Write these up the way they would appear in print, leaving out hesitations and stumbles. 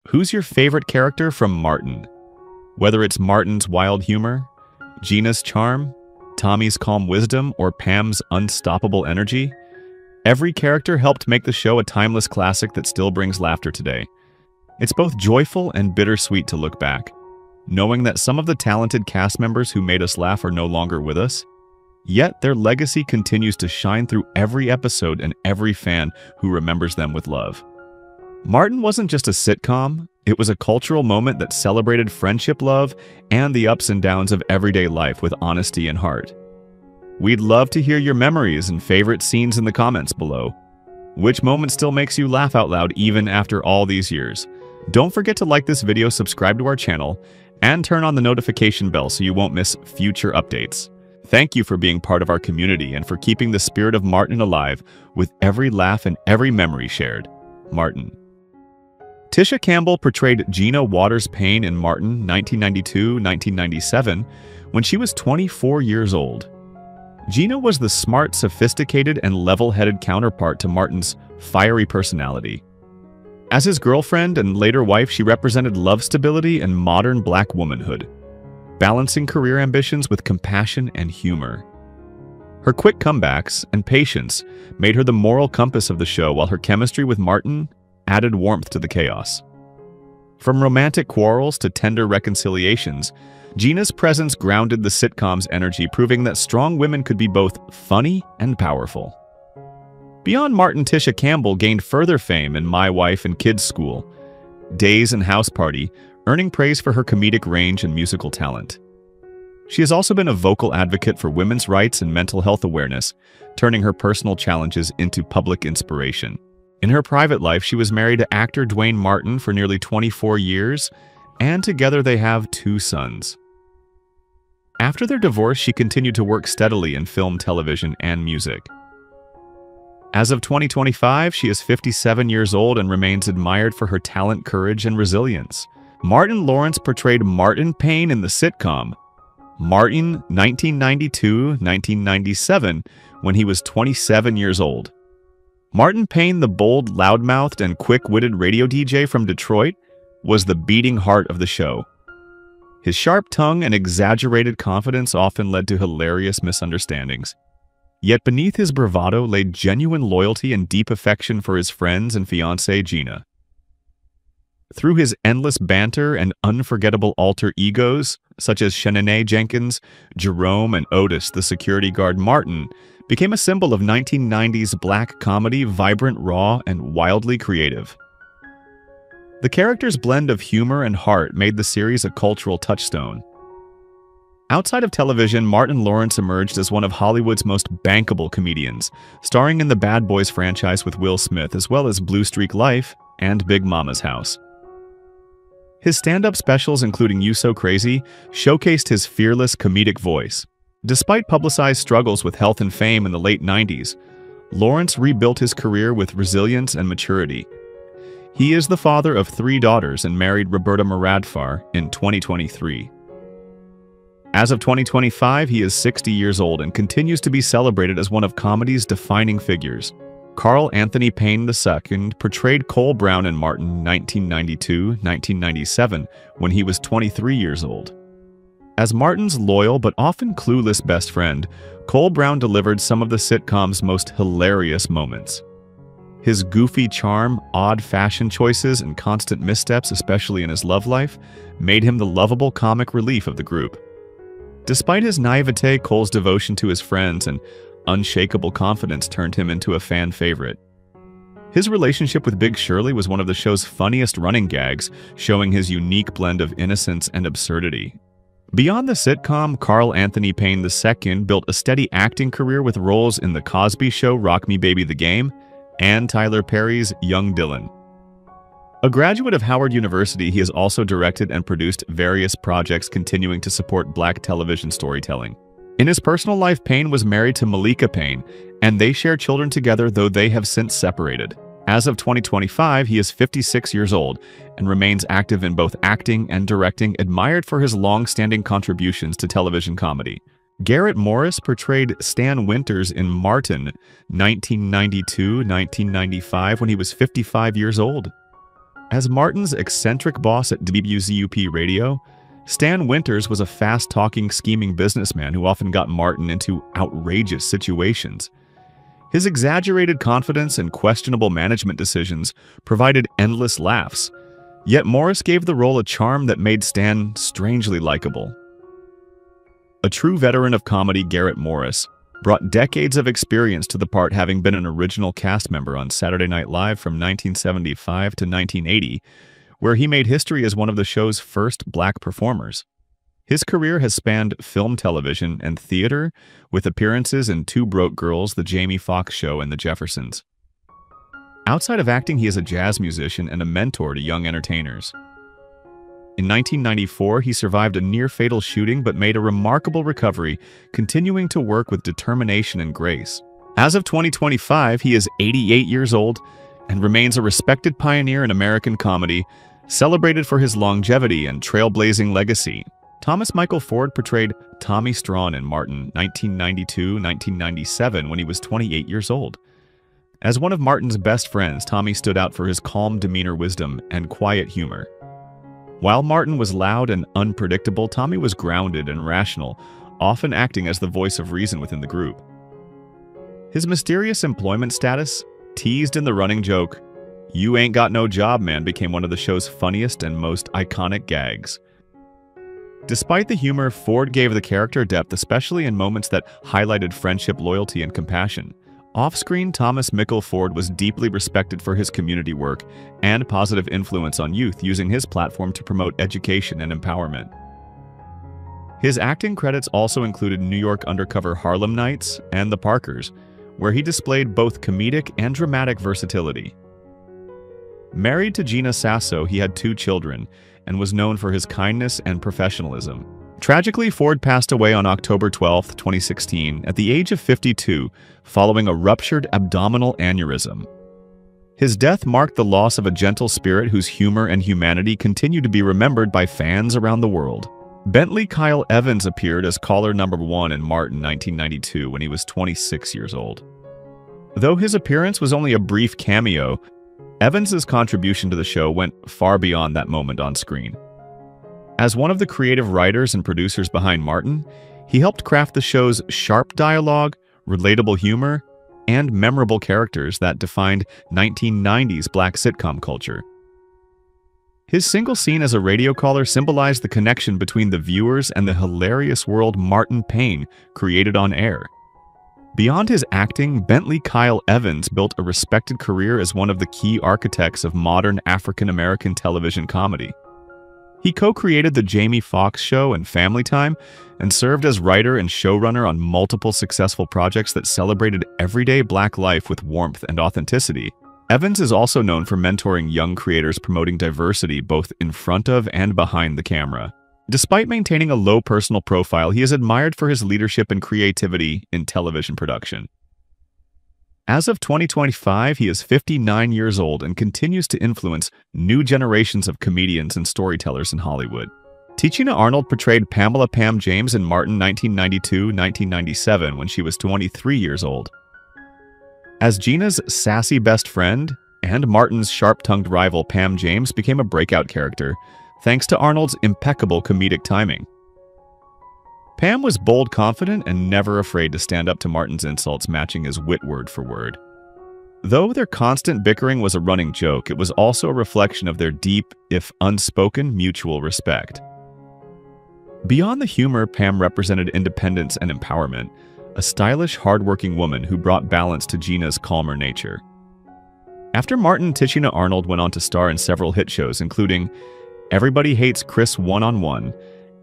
Who's your favorite character from Martin? Whether it's Martin's wild humor, Gina's charm, Tommy's calm wisdom, or Pam's unstoppable energy, every character helped make the show a timeless classic that still brings laughter today. It's both joyful and bittersweet to look back, knowing that some of the talented cast members who made us laugh are no longer with us, yet their legacy continues to shine through every episode and every fan who remembers them with love. Martin wasn't just a sitcom, it was a cultural moment that celebrated friendship, love, and the ups and downs of everyday life with honesty and heart. We'd love to hear your memories and favorite scenes in the comments below. Which moment still makes you laugh out loud even after all these years? Don't forget to like this video, subscribe to our channel, and turn on the notification bell so you won't miss future updates. Thank you for being part of our community and for keeping the spirit of Martin alive with every laugh and every memory shared. Martin. Tisha Campbell portrayed Gina Waters Payne in Martin 1992-1997 when she was 24 years old. Gina was the smart, sophisticated, and level-headed counterpart to Martin's fiery personality. As his girlfriend and later wife, she represented love stability and modern black womanhood, balancing career ambitions with compassion and humor. Her quick comebacks and patience made her the moral compass of the show, while her chemistry with Martin added warmth to the chaos. From romantic quarrels to tender reconciliations, Gina's presence grounded the sitcom's energy, proving that strong women could be both funny and powerful. Beyond Martin, Tisha Campbell gained further fame in My Wife and Kids School, Days and House Party, earning praise for her comedic range and musical talent. She has also been a vocal advocate for women's rights and mental health awareness, turning her personal challenges into public inspiration. In her private life, she was married to actor Dwayne Martin for nearly 24 years, and together they have 2 sons. After their divorce, she continued to work steadily in film, television, and music. As of 2025, she is 57 years old and remains admired for her talent, courage, and resilience. Martin Lawrence portrayed Martin Payne in the sitcom Martin 1992-1997 when he was 27 years old. Martin Payne, the bold, loudmouthed, and quick-witted radio DJ from Detroit, was the beating heart of the show. His sharp tongue and exaggerated confidence often led to hilarious misunderstandings. Yet beneath his bravado lay genuine loyalty and deep affection for his friends and fiancée Gina. Through his endless banter and unforgettable alter egos, such as Shanae Jenkins, Jerome, and Otis, the security guard, Martin became a symbol of 1990s black comedy, vibrant, raw, and wildly creative. The character's blend of humor and heart made the series a cultural touchstone. Outside of television, Martin Lawrence emerged as one of Hollywood's most bankable comedians, starring in the Bad Boys franchise with Will Smith, as well as Blue Streak Life and Big Mama's House. His stand-up specials, including You So Crazy, showcased his fearless comedic voice. Despite publicized struggles with health and fame in the late 90s, Lawrence rebuilt his career with resilience and maturity. He is the father of 3 daughters and married Roberta Muradfar in 2023. As of 2025, he is 60 years old and continues to be celebrated as one of comedy's defining figures. Carl Anthony Payne II portrayed Cole Brown in Martin 1992-1997 when he was 23 years old. As Martin's loyal but often clueless best friend, Cole Brown delivered some of the sitcom's most hilarious moments. His goofy charm, odd fashion choices, and constant missteps, especially in his love life, made him the lovable comic relief of the group. Despite his naivete, Cole's devotion to his friends and unshakable confidence turned him into a fan favorite. His relationship with Big Shirley was one of the show's funniest running gags, showing his unique blend of innocence and absurdity. Beyond the sitcom, Carl Anthony Payne II built a steady acting career with roles in The Cosby Show, Rock Me Baby the Game, and Tyler Perry's Young Dylan. A graduate of Howard University, he has also directed and produced various projects continuing to support Black television storytelling. In his personal life, Payne was married to Malika Payne, and they share children together, though they have since separated. As of 2025, he is 56 years old and remains active in both acting and directing, admired for his long-standing contributions to television comedy. Garrett Morris portrayed Stan Winters in Martin 1992-1995 when he was 55 years old. As Martin's eccentric boss at WZUP Radio, Stan Winters was a fast-talking, scheming businessman who often got Martin into outrageous situations. His exaggerated confidence and questionable management decisions provided endless laughs, yet Morris gave the role a charm that made Stan strangely likable. A true veteran of comedy, Garrett Morris brought decades of experience to the part, having been an original cast member on Saturday Night Live from 1975 to 1980, where he made history as one of the show's first black performers. His career has spanned film, television, and theater, with appearances in Two Broke Girls, The Jamie Foxx Show, and The Jeffersons. Outside of acting, he is a jazz musician and a mentor to young entertainers. In 1994, he survived a near-fatal shooting but made a remarkable recovery, continuing to work with determination and grace. As of 2025, he is 88 years old and remains a respected pioneer in American comedy, celebrated for his longevity and trailblazing legacy. Thomas Michael Ford portrayed Tommy Strawn in Martin 1992-1997 when he was 28 years old. As one of Martin's best friends, Tommy stood out for his calm demeanor, wisdom, and quiet humor. While Martin was loud and unpredictable, Tommy was grounded and rational, often acting as the voice of reason within the group. His mysterious employment status, teased in the running joke, "You ain't got no job, man," became one of the show's funniest and most iconic gags. Despite the humor, Ford gave the character depth, especially in moments that highlighted friendship, loyalty, and compassion. Off-screen, Thomas Mikal Ford was deeply respected for his community work and positive influence on youth, using his platform to promote education and empowerment. His acting credits also included New York Undercover Harlem Nights and The Parkers, where he displayed both comedic and dramatic versatility. Married to Gina Sasso, he had 2 children and was known for his kindness and professionalism. Tragically, Ford passed away on October 12, 2016, at the age of 52, following a ruptured abdominal aneurysm. His death marked the loss of a gentle spirit whose humor and humanity continue to be remembered by fans around the world. Bentley Kyle Evans appeared as caller number 1 in Martin 1992 when he was 26 years old. Though his appearance was only a brief cameo, Evans's contribution to the show went far beyond that moment on screen. As one of the creative writers and producers behind Martin, he helped craft the show's sharp dialogue, relatable humor, and memorable characters that defined 1990s black sitcom culture. His single scene as a radio caller symbolized the connection between the viewers and the hilarious world Martin Payne created on air. Beyond his acting, Bentley Kyle Evans built a respected career as one of the key architects of modern African-American television comedy. He co-created The Jamie Foxx Show and Family Time, and served as writer and showrunner on multiple successful projects that celebrated everyday black life with warmth and authenticity. Evans is also known for mentoring young creators, promoting diversity both in front of and behind the camera. Despite maintaining a low personal profile, he is admired for his leadership and creativity in television production. As of 2025, he is 59 years old and continues to influence new generations of comedians and storytellers in Hollywood. Tichina Arnold portrayed Pamela Pam James in Martin 1992-1997 when she was 23 years old. As Gina's sassy best friend and Martin's sharp-tongued rival, Pam James became a breakout character, thanks to Arnold's impeccable comedic timing. Pam was bold, confident, and never afraid to stand up to Martin's insults, matching his wit word for word. Though their constant bickering was a running joke, it was also a reflection of their deep, if unspoken, mutual respect. Beyond the humor, Pam represented independence and empowerment, a stylish, hardworking woman who brought balance to Gina's calmer nature. After Martin, Tichina Arnold went on to star in several hit shows, including Everybody Hates Chris One-on-One,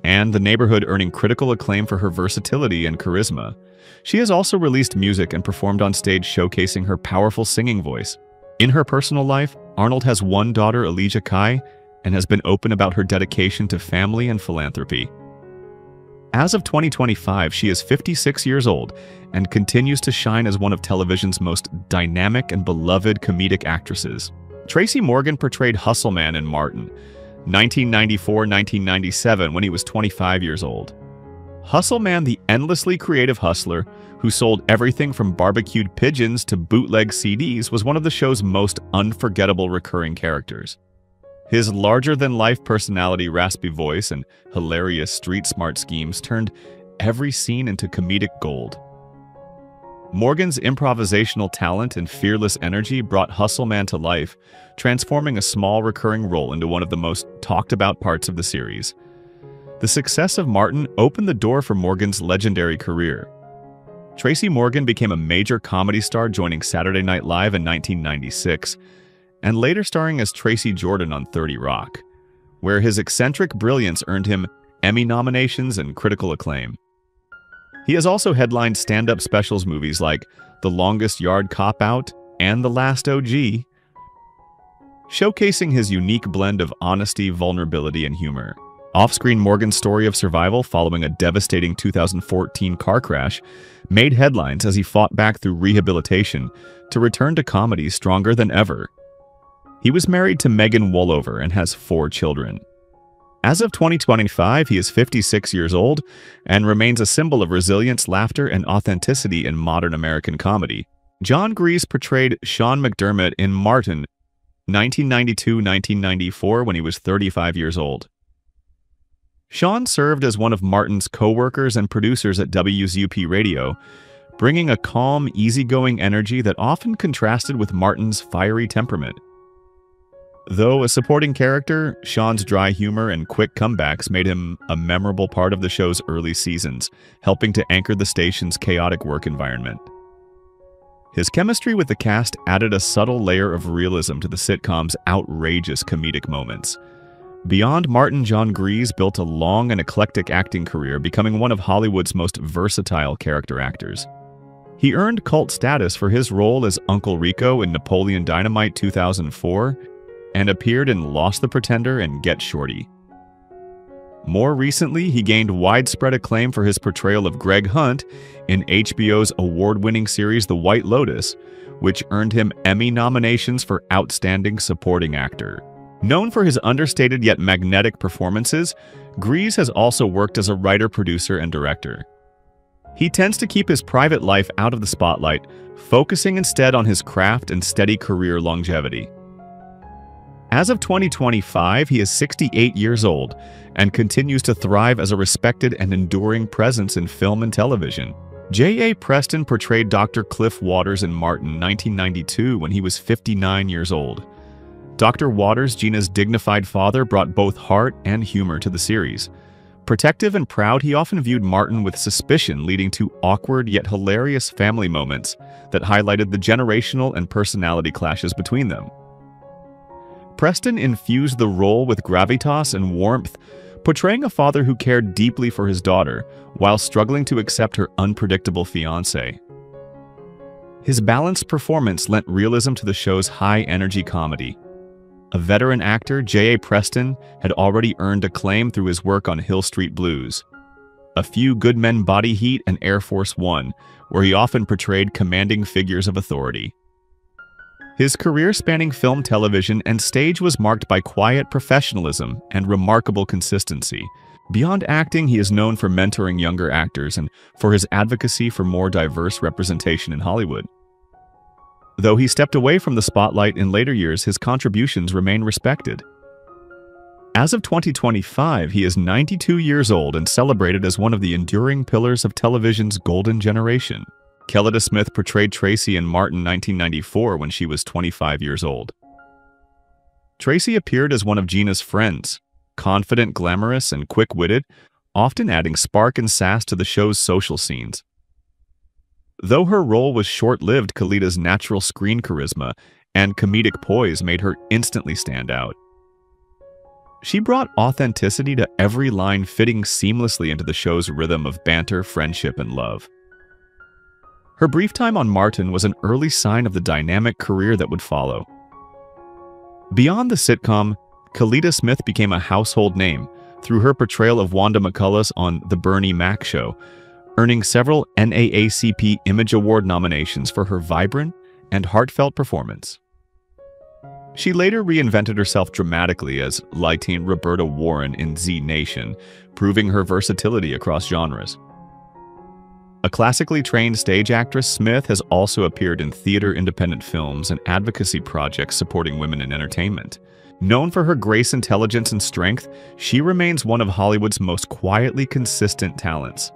and The Neighborhood, earning critical acclaim for her versatility and charisma. She has also released music and performed on stage, showcasing her powerful singing voice. In her personal life, Arnold has one daughter, Elijah Kai, and has been open about her dedication to family and philanthropy. As of 2025, she is 56 years old and continues to shine as one of television's most dynamic and beloved comedic actresses. Tracy Morgan portrayed Hustle Man in Martin 1994-1997 when he was 25 years old. Hustle Man, the endlessly creative hustler who sold everything from barbecued pigeons to bootleg CDs, was one of the show's most unforgettable recurring characters. His larger-than-life personality, raspy voice, and hilarious street-smart schemes turned every scene into comedic gold. Morgan's improvisational talent and fearless energy brought Hustle Man to life, transforming a small recurring role into one of the most talked-about parts of the series. The success of Martin opened the door for Morgan's legendary career. Tracy Morgan became a major comedy star, joining Saturday Night Live in 1996, and later starring as Tracy Jordan on 30 Rock, where his eccentric brilliance earned him Emmy nominations and critical acclaim. He has also headlined stand-up specials movies like The Longest Yard Cop-Out and The Last OG, showcasing his unique blend of honesty, vulnerability, and humor. Off-screen Morgan's story of survival following a devastating 2014 car crash made headlines as he fought back through rehabilitation to return to comedy stronger than ever. He was married to Megan Wollover and has 4 children. As of 2025, he is 56 years old and remains a symbol of resilience, laughter, and authenticity in modern American comedy. Jon Gries portrayed Sean McDermott in Martin, 1992-1994, when he was 35 years old. Sean served as one of Martin's co-workers and producers at WZUP Radio, bringing a calm, easygoing energy that often contrasted with Martin's fiery temperament. Though a supporting character, Sean's dry humor and quick comebacks made him a memorable part of the show's early seasons, helping to anchor the station's chaotic work environment. His chemistry with the cast added a subtle layer of realism to the sitcom's outrageous comedic moments. Beyond Martin, Jon Gries built a long and eclectic acting career, becoming one of Hollywood's most versatile character actors. He earned cult status for his role as Uncle Rico in Napoleon Dynamite 2004, and appeared in Lost the Pretender and Get Shorty. More recently, he gained widespread acclaim for his portrayal of Greg Hunt in HBO's award-winning series The White Lotus, which earned him Emmy nominations for Outstanding Supporting Actor. Known for his understated yet magnetic performances, Gries has also worked as a writer, producer, and director. He tends to keep his private life out of the spotlight, focusing instead on his craft and steady career longevity. As of 2025, he is 68 years old and continues to thrive as a respected and enduring presence in film and television. J.A. Preston portrayed Dr. Cliff Waters in Martin, 1992, when he was 59 years old. Dr. Waters, Gina's dignified father, brought both heart and humor to the series. Protective and proud, he often viewed Martin with suspicion, leading to awkward yet hilarious family moments that highlighted the generational and personality clashes between them. Preston infused the role with gravitas and warmth, portraying a father who cared deeply for his daughter while struggling to accept her unpredictable fiancé. His balanced performance lent realism to the show's high-energy comedy. A veteran actor, J.A. Preston had already earned acclaim through his work on Hill Street Blues, A Few Good Men, Body Heat, and Air Force One, where he often portrayed commanding figures of authority. His career spanning film, television, and stage was marked by quiet professionalism and remarkable consistency. Beyond acting, he is known for mentoring younger actors and for his advocacy for more diverse representation in Hollywood. Though he stepped away from the spotlight in later years, his contributions remain respected. As of 2025, he is 92 years old and celebrated as one of the enduring pillars of television's golden generation. Kelida Smith portrayed Tracy in Martin, 1994, when she was 25 years old. Tracy appeared as one of Gina's friends, confident, glamorous, and quick-witted, often adding spark and sass to the show's social scenes. Though her role was short-lived, Kalida's natural screen charisma and comedic poise made her instantly stand out. She brought authenticity to every line, fitting seamlessly into the show's rhythm of banter, friendship, and love. Her brief time on Martin was an early sign of the dynamic career that would follow. Beyond the sitcom, Kelida Smith became a household name through her portrayal of Wanda McCullough on The Bernie Mac Show, earning several NAACP Image Award nominations for her vibrant and heartfelt performance. She later reinvented herself dramatically as Lytene Roberta Warren in Z Nation, proving her versatility across genres. A classically trained stage actress, Smith has also appeared in theater, independent films, and advocacy projects supporting women in entertainment, Known for her grace, intelligence, and strength, she remains one of Hollywood's most quietly consistent talents.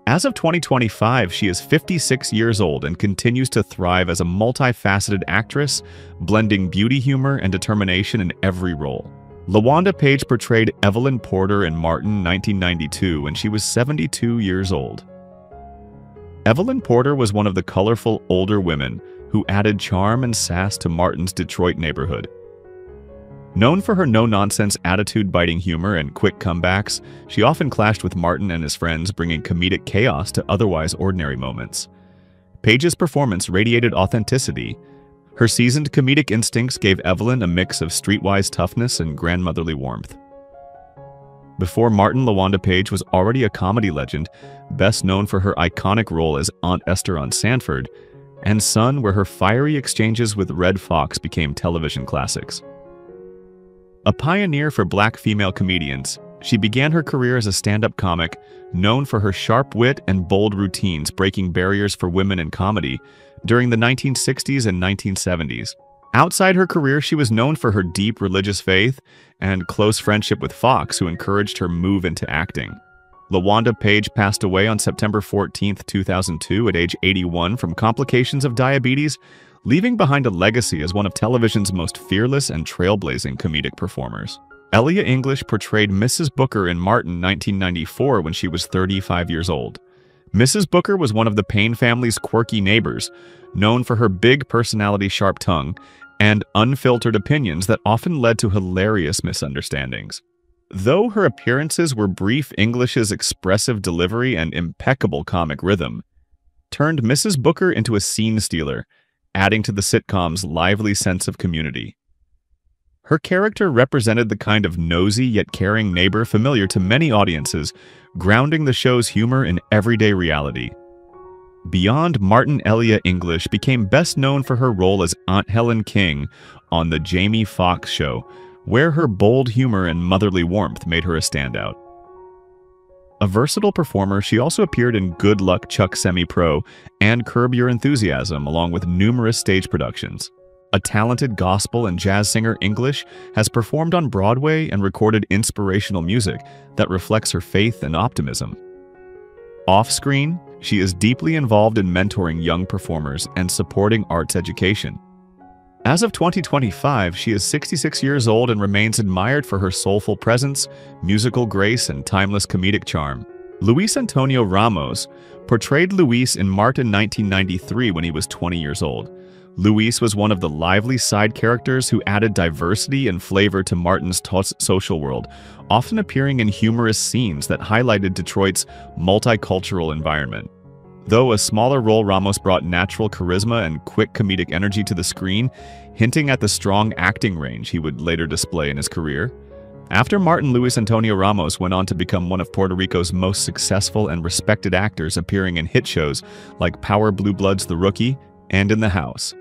As of 2025, she is 56 years old and continues to thrive as a multifaceted actress, blending beauty, humor, and determination in every role. LaWanda Page portrayed Evelyn Porter in Martin 1992 when she was 72 years old. Evelyn Porter was one of the colorful older women who added charm and sass to Martin's Detroit neighborhood. Known for her no-nonsense attitude-biting humor and quick comebacks, she often clashed with Martin and his friends, bringing comedic chaos to otherwise ordinary moments. Page's performance radiated authenticity. Her seasoned comedic instincts gave Evelyn a mix of streetwise toughness and grandmotherly warmth. Before Martin, LaWanda Page was already a comedy legend, best known for her iconic role as Aunt Esther on Sanford, and Son, where her fiery exchanges with Red Fox became television classics. A pioneer for Black female comedians, she began her career as a stand-up comic, known for her sharp wit and bold routines breaking barriers for women in comedy during the 1960s and 1970s. Outside her career, she was known for her deep religious faith and close friendship with Fox, who encouraged her move into acting. LaWanda Page passed away on September 14, 2002 at age 81 from complications of diabetes, leaving behind a legacy as one of television's most fearless and trailblazing comedic performers. Elia English portrayed Mrs. Booker in Martin 1994 when she was 35 years old. Mrs. Booker was one of the Payne family's quirky neighbors, known for her big personality, sharp tongue, and unfiltered opinions that often led to hilarious misunderstandings. Though her appearances were brief, English's expressive delivery and impeccable comic rhythm turned Mrs. Booker into a scene stealer, adding to the sitcom's lively sense of community. Her character represented the kind of nosy yet caring neighbor familiar to many audiences, grounding the show's humor in everyday reality. Beyond Martin, Elia English became best known for her role as Aunt Helen King on The Jamie Foxx Show, where her bold humor and motherly warmth made her a standout. A versatile performer, she also appeared in Good Luck Chuck Semi-Pro and Curb Your Enthusiasm, along with numerous stage productions. A talented gospel and jazz singer, English has performed on Broadway and recorded inspirational music that reflects her faith and optimism. Off-screen, she is deeply involved in mentoring young performers and supporting arts education. As of 2025, she is 66 years old and remains admired for her soulful presence, musical grace, and timeless comedic charm. Luis Antonio Ramos portrayed Luis in Martin 1993 when he was 20 years old. Luis was one of the lively side characters who added diversity and flavor to Martin's social world, often appearing in humorous scenes that highlighted Detroit's multicultural environment. Though a smaller role, Ramos brought natural charisma and quick comedic energy to the screen, hinting at the strong acting range he would later display in his career. After Martin, Luis Antonio Ramos went on to become one of Puerto Rico's most successful and respected actors, appearing in hit shows like Power Blue Bloods The Rookie and In the House.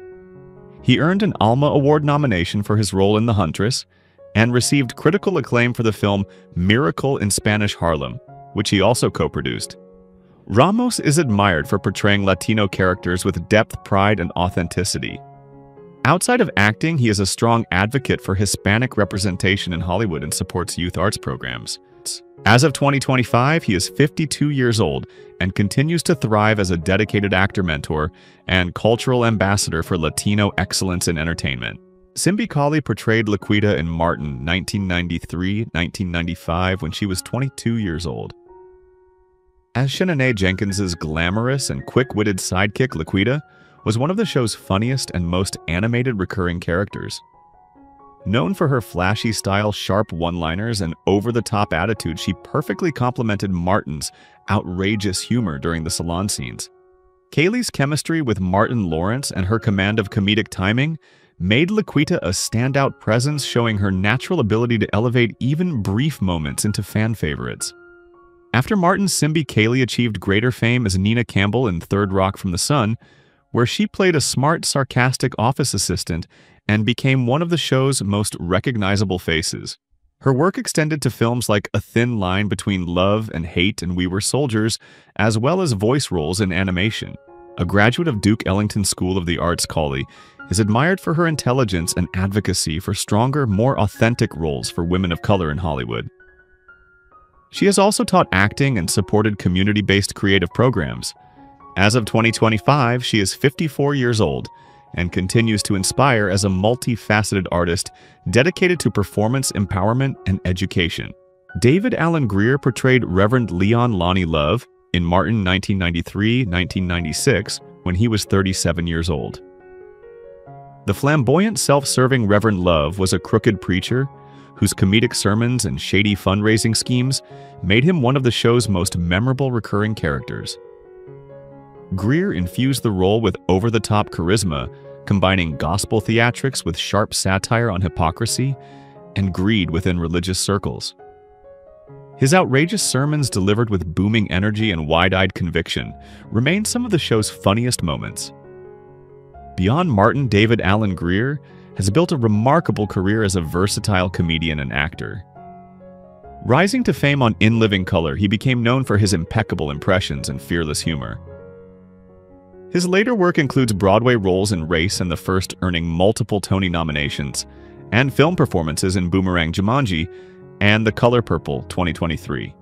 He earned an Alma Award nomination for his role in The Huntress and received critical acclaim for the film Miracle in Spanish Harlem, which he also co-produced. Ramos is admired for portraying Latino characters with depth, pride, and authenticity. Outside of acting, he is a strong advocate for Hispanic representation in Hollywood and supports youth arts programs. As of 2025, he is 52 years old and continues to thrive as a dedicated actor mentor and cultural ambassador for Latino excellence in entertainment. Simbi Kali portrayed Laquita in Martin 1993-1995 when she was 22 years old. As Shanae Jenkins's glamorous and quick-witted sidekick, Laquita was one of the show's funniest and most animated recurring characters. Known for her flashy style, sharp one-liners, and over-the-top attitude, she perfectly complemented Martin's outrageous humor during the salon scenes. Kaylee's chemistry with Martin Lawrence and her command of comedic timing made Laquita a standout presence, showing her natural ability to elevate even brief moments into fan favorites. After Martin, Simbi Kaylee achieved greater fame as Nina Campbell in Third Rock from the Sun, where she played a smart, sarcastic office assistant and became one of the show's most recognizable faces. Her work extended to films like A Thin Line Between Love and Hate and We Were Soldiers, as well as voice roles in animation. A graduate of Duke Ellington School of the Arts, Kaylee is admired for her intelligence and advocacy for stronger, more authentic roles for women of color in Hollywood. She has also taught acting and supported community-based creative programs. As of 2025, she is 54 years old and continues to inspire as a multifaceted artist dedicated to performance empowerment and education. David Alan Grier portrayed Reverend Leon Lonnie Love in Martin 1993-1996 when he was 37 years old. The flamboyant, self-serving Reverend Love was a crooked preacher whose comedic sermons and shady fundraising schemes made him one of the show's most memorable recurring characters. Grier infused the role with over-the-top charisma, combining gospel theatrics with sharp satire on hypocrisy and greed within religious circles. His outrageous sermons, delivered with booming energy and wide-eyed conviction, remain some of the show's funniest moments. Beyond Martin, David Alan Grier has built a remarkable career as a versatile comedian and actor. Rising to fame on In Living Color, he became known for his impeccable impressions and fearless humor. His later work includes Broadway roles in Race and The First, earning multiple Tony nominations, and film performances in Boomerang Jumanji and The Color Purple 2023.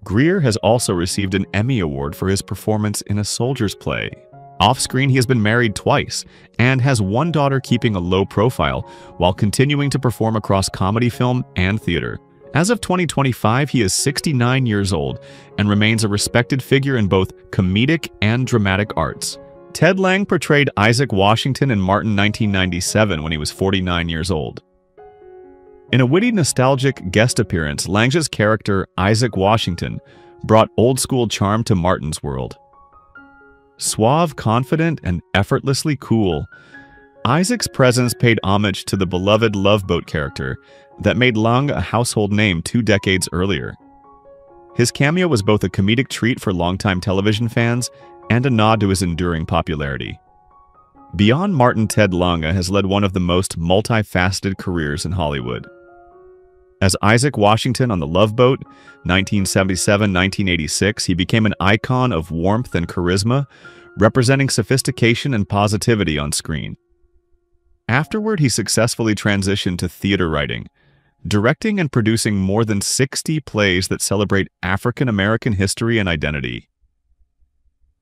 Grier has also received an Emmy Award for his performance in A Soldier's Play. Off-screen, he has been married twice and has one daughter, keeping a low profile while continuing to perform across comedy, film, and theater. As of 2025, he is 69 years old and remains a respected figure in both comedic and dramatic arts. Ted Lang portrayed Isaac Washington in Martin 1997 when he was 49 years old. In a witty, nostalgic guest appearance, Lang's character, Isaac Washington, brought old-school charm to Martin's world. Suave, confident, and effortlessly cool, Isaac's presence paid homage to the beloved Love Boat character that made Lang a household name 2 decades earlier. His cameo was both a comedic treat for longtime television fans and a nod to his enduring popularity. Beyond Martin, Ted Lange has led one of the most multifaceted careers in Hollywood. As Isaac Washington on The Love Boat, 1977-1986, he became an icon of warmth and charisma, representing sophistication and positivity on screen. Afterward, he successfully transitioned to theater writing, directing and producing more than 60 plays that celebrate African American history and identity.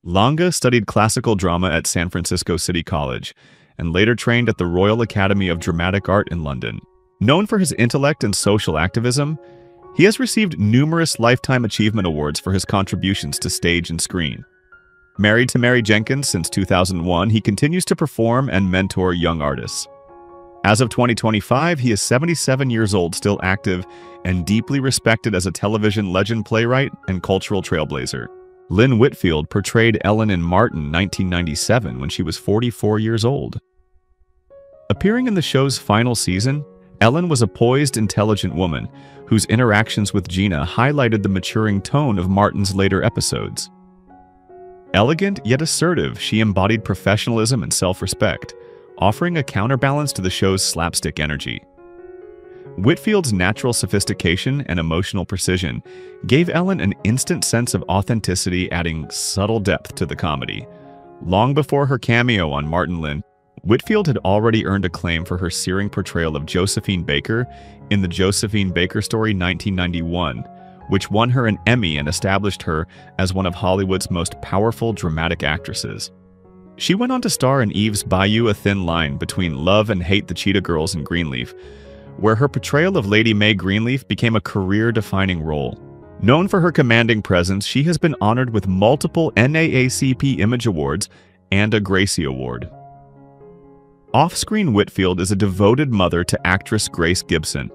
Lange studied classical drama at San Francisco City College and later trained at the Royal Academy of Dramatic Art in London. Known for his intellect and social activism, he has received numerous Lifetime Achievement Awards for his contributions to stage and screen. Married to Mary Jenkins since 2001, he continues to perform and mentor young artists. As of 2025, he is 77 years old, still active, and deeply respected as a television legend, playwright, and cultural trailblazer. Lynn Whitfield portrayed Ellen in Martin 1997 when she was 44 years old. Appearing in the show's final season, Ellen was a poised, intelligent woman whose interactions with Gina highlighted the maturing tone of Martin's later episodes. Elegant yet assertive, she embodied professionalism and self-respect, offering a counterbalance to the show's slapstick energy. Whitfield's natural sophistication and emotional precision gave Ellen an instant sense of authenticity, adding subtle depth to the comedy. Long before her cameo on Martin Lynn, Whitfield had already earned acclaim for her searing portrayal of Josephine Baker in The Josephine Baker Story 1991, which won her an Emmy and established her as one of Hollywood's most powerful dramatic actresses. She went on to star in Eve's Bayou: A Thin Line Between Love and Hate, the Cheetah Girls in Greenleaf, where her portrayal of Lady Mae Greenleaf became a career-defining role. Known for her commanding presence, she has been honored with multiple NAACP Image Awards and a Gracie Award. Off-screen, Whitfield is a devoted mother to actress Grace Gibson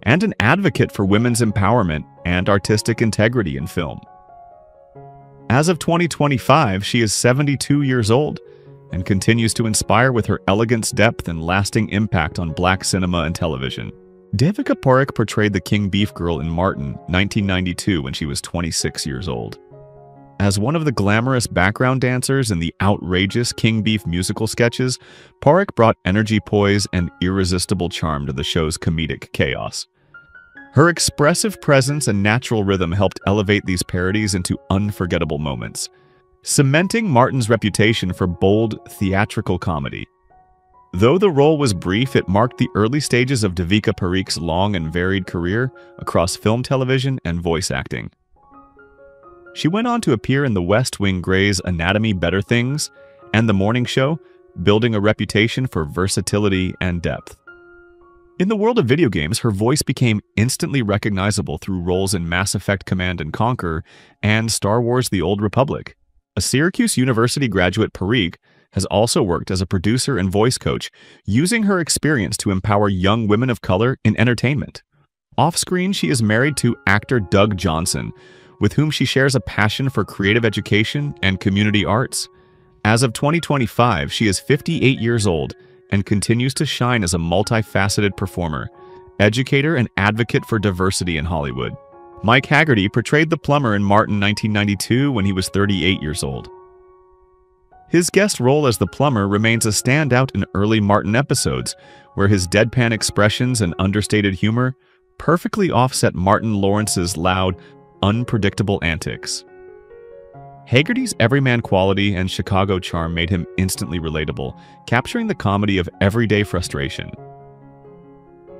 and an advocate for women's empowerment and artistic integrity in film. As of 2025, she is 72 years old and continues to inspire with her elegance, depth, and lasting impact on Black cinema and television. Devika Parekh portrayed the King Beef Girl in Martin 1992 when she was 26 years old. As one of the glamorous background dancers in the outrageous King Beef musical sketches, Parekh brought energy, poise, and irresistible charm to the show's comedic chaos. Her expressive presence and natural rhythm helped elevate these parodies into unforgettable moments. cementing Martin's reputation for bold, theatrical comedy. Though the role was brief, it marked the early stages of Devika Parikh's long and varied career across film, television, and voice acting. She went on to appear in the West Wing Grey's Anatomy Better Things and The Morning Show, building a reputation for versatility and depth. In the world of video games, her voice became instantly recognizable through roles in Mass Effect Command & Conquer and Star Wars: The Old Republic. A Syracuse University graduate, Parikh has also worked as a producer and voice coach, using her experience to empower young women of color in entertainment. Off-screen, she is married to actor Doug Johnson, with whom she shares a passion for creative education and community arts. As of 2025, she is 58 years old and continues to shine as a multifaceted performer, educator, and advocate for diversity in Hollywood. Mike Haggerty portrayed the plumber in Martin 1992 when he was 38 years old. His guest role as the plumber remains a standout in early Martin episodes, where his deadpan expressions and understated humor perfectly offset Martin Lawrence's loud, unpredictable antics. Haggerty's everyman quality and Chicago charm made him instantly relatable, capturing the comedy of everyday frustration.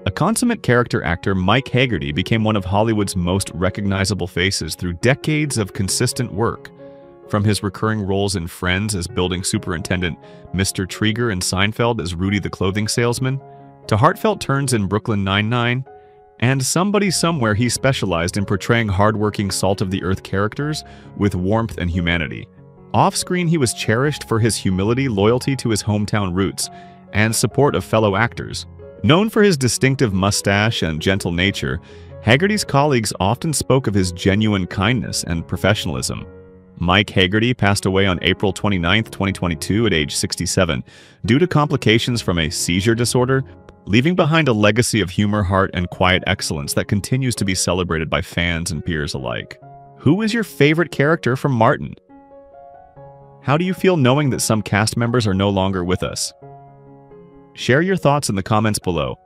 A consummate character actor, Mike Haggerty became one of Hollywood's most recognizable faces through decades of consistent work. From his recurring roles in Friends as building superintendent Mr. Trieger and Seinfeld as Rudy the clothing salesman, to heartfelt turns in Brooklyn Nine-Nine, and Somebody Somewhere, he specialized in portraying hardworking salt-of-the-earth characters with warmth and humanity. Off-screen, he was cherished for his humility, loyalty to his hometown roots, and support of fellow actors. Known for his distinctive mustache and gentle nature, Haggerty's colleagues often spoke of his genuine kindness and professionalism. Mike Haggerty passed away on April 29, 2022 at age 67 due to complications from a seizure disorder, leaving behind a legacy of humor, heart, and quiet excellence that continues to be celebrated by fans and peers alike. Who is your favorite character from Martin? How do you feel knowing that some cast members are no longer with us? Share your thoughts in the comments below.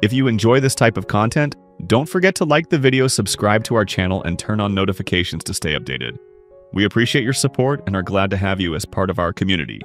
If you enjoy this type of content, don't forget to like the video, subscribe to our channel, and turn on notifications to stay updated. We appreciate your support and are glad to have you as part of our community.